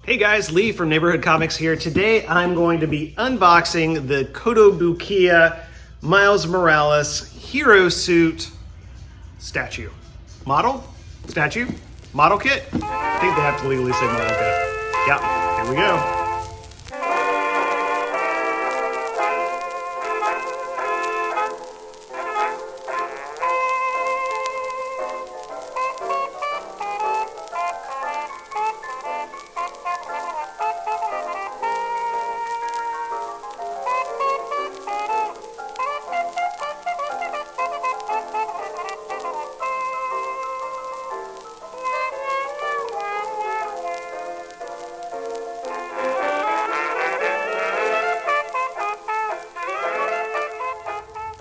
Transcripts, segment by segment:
Hey guys, Lee from Neighborhood Comics here. Today I'm going to be unboxing the Kotobukiya Miles Morales Hero Suit statue. Statue? Model kit? I think they have to legally say model kit. Yeah, here we go.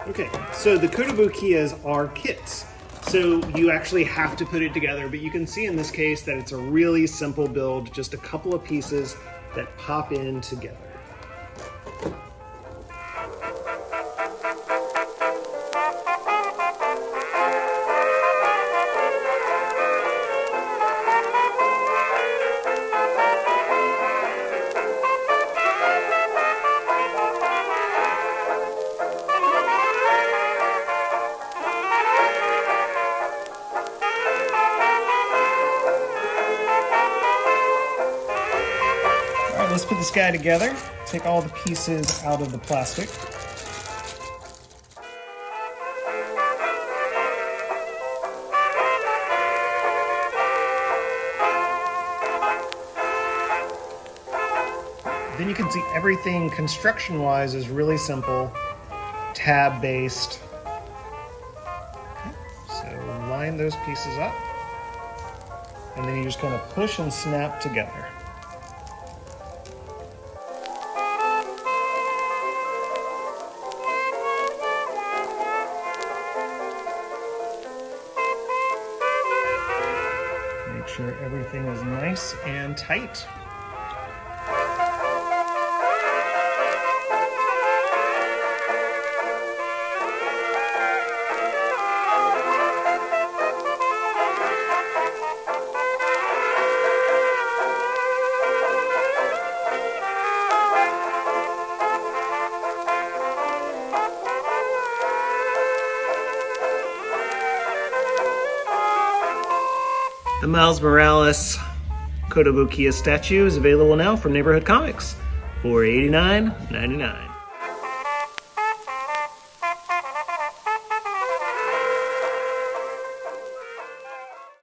Okay, so the Kotobukiyas are kits. So you actually have to put it together, but you can see in this case that it's a really simple build, just a couple of pieces that pop in together. All right, let's put this guy together. Take all the pieces out of the plastic. Then you can see everything construction-wise is really simple, tab-based. Okay, so line those pieces up, and then you just kind of push and snap together. Make sure everything is nice and tight. The Miles Morales Kotobukiya statue is available now from Neighborhood Comics for $89.99.